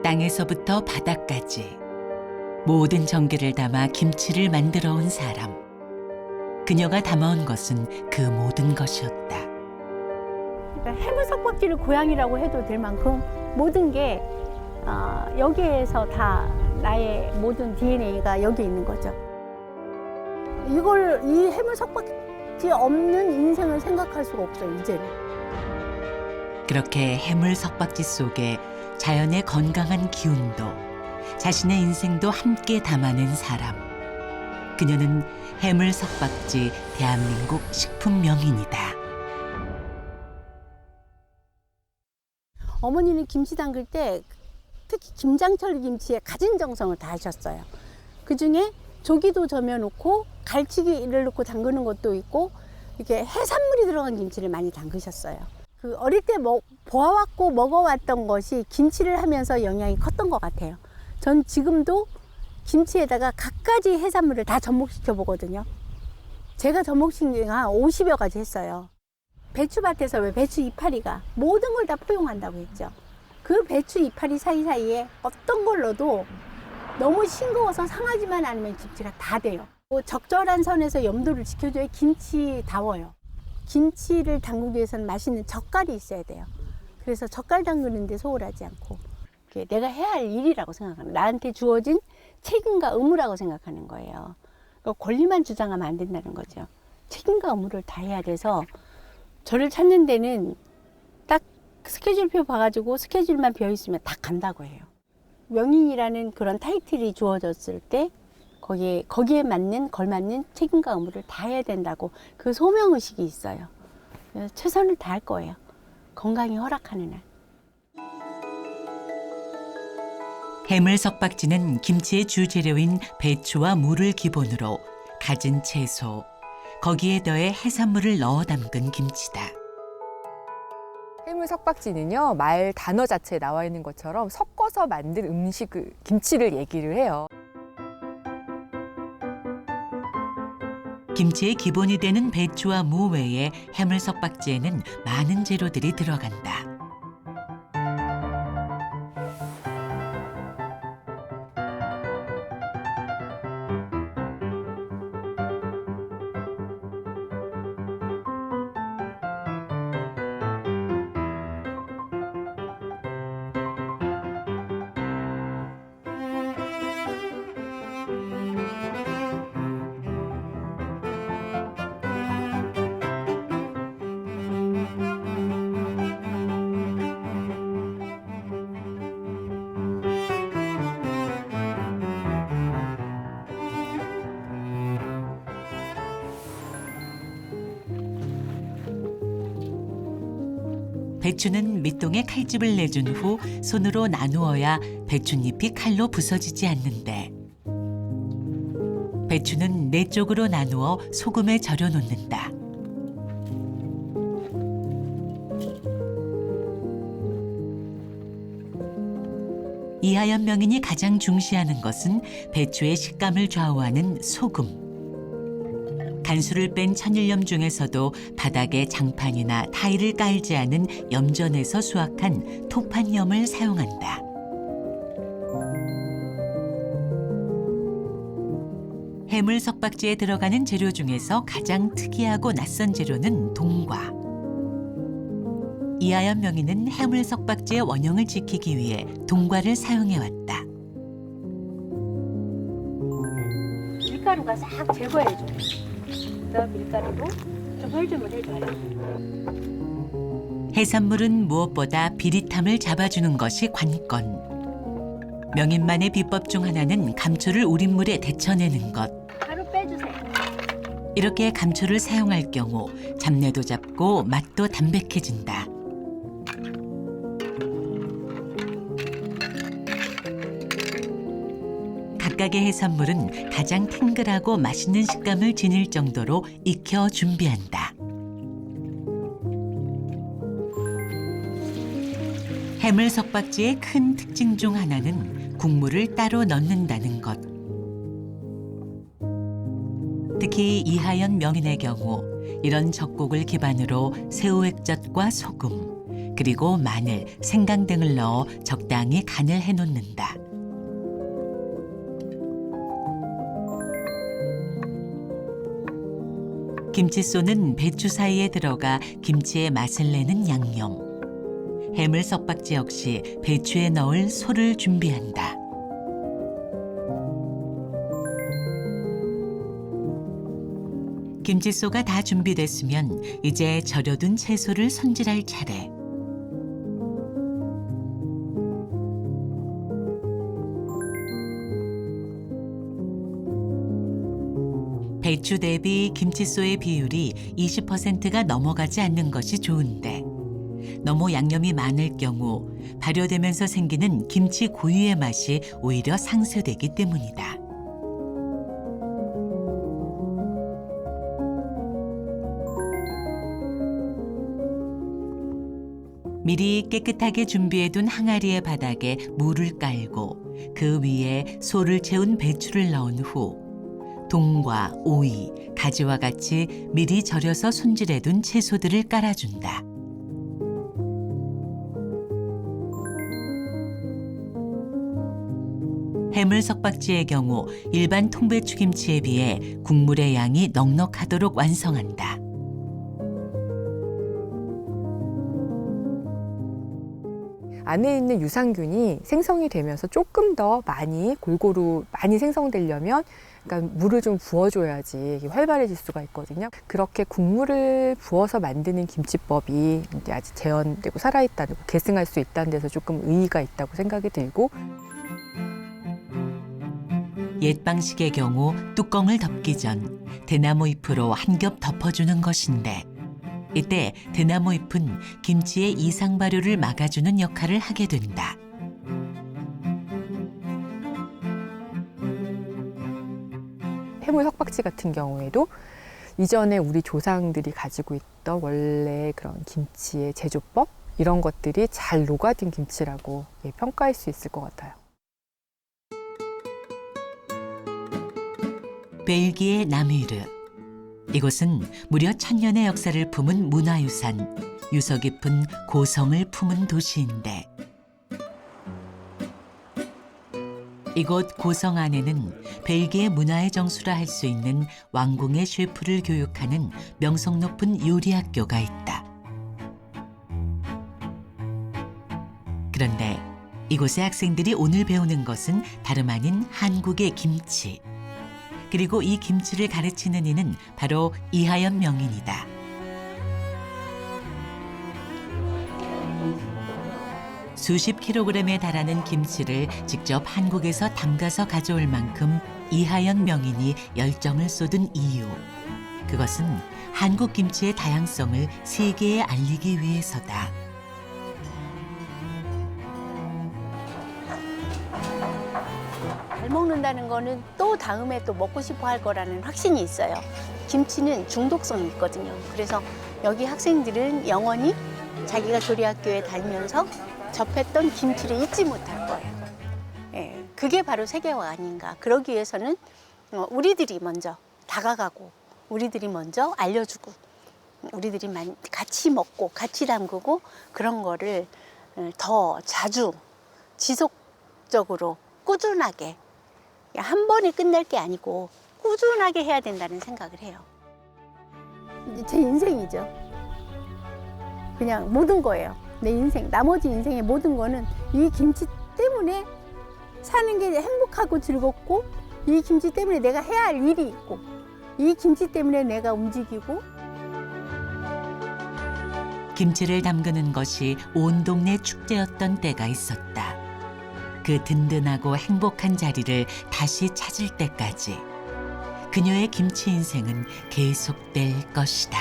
땅에서부터 바닥까지 모든 정기를 담아 김치를 만들어 온 사람. 그녀가 담아온 것은 그 모든 것이었다. 그러니까 해물석박지를 고향이라고 해도 될 만큼 모든 게 여기에서 다 나의 모든 DNA가 여기 있는 거죠. 이 해물석박지 없는 인생을 생각할 수가 없어요, 이제는. 그렇게 해물 석박지 속에 자연의 건강한 기운도 자신의 인생도 함께 담아낸 사람. 그녀는 해물 석박지 대한민국 식품 명인이다. 어머니는 김치 담글 때 특히 김장철 김치에 가진 정성을 다하셨어요. 그중에 조기도 저며놓고 갈치기를 넣고 담그는 것도 있고 이렇게 해산물이 들어간 김치를 많이 담그셨어요. 그 어릴 때 보아왔고 먹어왔던 것이 김치를 하면서 영향이 컸던 것 같아요. 전 지금도 김치에다가 갖가지 해산물을 다 접목시켜 보거든요. 제가 접목시킨 게 한 50여 가지 했어요. 배추밭에서 왜 배추 이파리가 모든 걸 다 포용한다고 했죠. 그 배추 이파리 사이사이에 어떤 걸 넣어도 너무 싱거워서 상하지만 않으면 김치가 다 돼요. 적절한 선에서 염도를 지켜줘야 김치다워요. 김치를 담그기 위해서는 맛있는 젓갈이 있어야 돼요. 그래서 젓갈 담그는데 소홀하지 않고 내가 해야 할 일이라고 생각하는, 나한테 주어진 책임과 의무라고 생각하는 거예요. 권리만 주장하면 안 된다는 거죠. 책임과 의무를 다 해야 돼서 저를 찾는 데는 딱 스케줄표 봐가지고 스케줄만 비어있으면 다 간다고 해요. 명인이라는 그런 타이틀이 주어졌을 때 거기에 걸맞는 책임과 의무를 다 해야 된다고 그 소명의식이 있어요. 그래서 최선을 다할 거예요. 건강이 허락하는 한. 해물 석박지는 김치의 주재료인 배추와 무를 기본으로 갖은 채소, 거기에 더해 해산물을 넣어 담근 김치다. 해물 석박지는요, 말 단어 자체에 나와 있는 것처럼 섞어서 만든 김치를 얘기를 해요. 김치의 기본이 되는 배추와 무 외에 해물 석박지에는 많은 재료들이 들어간다. 배추는 밑동에 칼집을 내준 후 손으로 나누어야 배춧잎이 칼로 부서지지 않는데, 배추는 네 쪽으로 나누어 소금에 절여 놓는다. 이하연 명인이 가장 중시하는 것은 배추의 식감을 좌우하는 소금. 간수를 뺀 천일염 중에서도 바닥에 장판이나 타일을 깔지 않은 염전에서 수확한 토판염을 사용한다. 해물 석박지에 들어가는 재료 중에서 가장 특이하고 낯선 재료는 동과. 이하연 명인은 해물 석박지의 원형을 지키기 위해 동과를 사용해왔다. 밀가루가 싹 제거해줘요. 밀가루로 조물조물 해줘요. 해산물은 무엇보다 비릿함을 잡아주는 것이 관건. 명인만의 비법 중 하나는 감초를 우린 물에 데쳐내는 것. 가루 빼주세요. 이렇게 감초를 사용할 경우 잡내도 잡고 맛도 담백해진다. 각각의 해산물은 가장 탱글하고 맛있는 식감을 지닐 정도로 익혀 준비한다. 해물 석박지의 큰 특징 중 하나는 국물을 따로 넣는다는 것. 특히 이하연 명인의 경우 이런 젓국을 기반으로 새우액젓과 소금, 그리고 마늘, 생강 등을 넣어 적당히 간을 해놓는다. 김치소는 배추 사이에 들어가 김치의 맛을 내는 양념. 해물 석박지 역시 배추에 넣을 소를 준비한다. 김치소가 다 준비됐으면 이제 절여둔 채소를 손질할 차례. 배추 대비 김치소의 비율이 20%가 넘어가지 않는 것이 좋은데 너무 양념이 많을 경우 발효되면서 생기는 김치 고유의 맛이 오히려 상쇄되기 때문이다. 미리 깨끗하게 준비해둔 항아리의 바닥에 물을 깔고 그 위에 소를 채운 배추를 넣은 후 동과 오이, 가지와 같이 미리 절여서 손질해둔 채소들을 깔아준다. 해물 석박지의 경우 일반 통배추김치에 비해 국물의 양이 넉넉하도록 완성한다. 안에 있는 유산균이 생성이 되면서 조금 더 골고루 많이 생성되려면 그러니까 물을 좀 부어줘야지 활발해질 수가 있거든요. 그렇게 국물을 부어서 만드는 김치법이 이제 아직 재현되고 살아있다는, 계승할 수 있다는 데서 조금 의의가 있다고 생각이 들고, 옛 방식의 경우 뚜껑을 덮기 전 대나무 잎으로 한 겹 덮어주는 것인데 이때 대나무 잎은 김치의 이상 발효를 막아주는 역할을 하게 된다. 해물 석박지 같은 경우에도 이전에 우리 조상들이 가지고 있던 원래 그런 김치의 제조법 이런 것들이 잘 녹아든 김치라고 평가할 수 있을 것 같아요. 벨기에 나미르. 이곳은 무려 1000년의 역사를 품은 문화유산, 유서 깊은 고성을 품은 도시인데 이곳 고성 안에는 벨기에 문화의 정수라 할 수 있는 왕궁의 셰프를 교육하는 명성 높은 요리학교가 있다. 그런데 이곳의 학생들이 오늘 배우는 것은 다름 아닌 한국의 김치. 그리고 이 김치를 가르치는 이는 바로 이하연 명인이다. 수십 킬로그램에 달하는 김치를 직접 한국에서 담가서 가져올 만큼 이하연 명인이 열정을 쏟은 이유. 그것은 한국 김치의 다양성을 세계에 알리기 위해서다. 잘 먹는다는 거는 또 다음에 또 먹고 싶어 할 거라는 확신이 있어요. 김치는 중독성이 있거든요. 그래서 여기 학생들은 영원히 자기가 조리학교에 다니면서 접했던 김치를 잊지 못할 거예요. 예, 그게 바로 세계화 아닌가. 그러기 위해서는 우리들이 먼저 다가가고 우리들이 먼저 알려주고 우리들이 같이 먹고 같이 담그고 그런 거를 더 자주 지속적으로 꾸준하게 한 번에 끝낼 게 아니고 꾸준하게 해야 된다는 생각을 해요. 제 인생이죠. 그냥 모든 거예요. 내 인생, 나머지 인생의 모든 거는 이 김치 때문에 사는 게 행복하고 즐겁고 이 김치 때문에 내가 해야 할 일이 있고 이 김치 때문에 내가 움직이고 김치를 담그는 것이 온 동네 축제였던 때가 있었다. 그 든든하고 행복한 자리를 다시 찾을 때까지 그녀의 김치 인생은 계속될 것이다.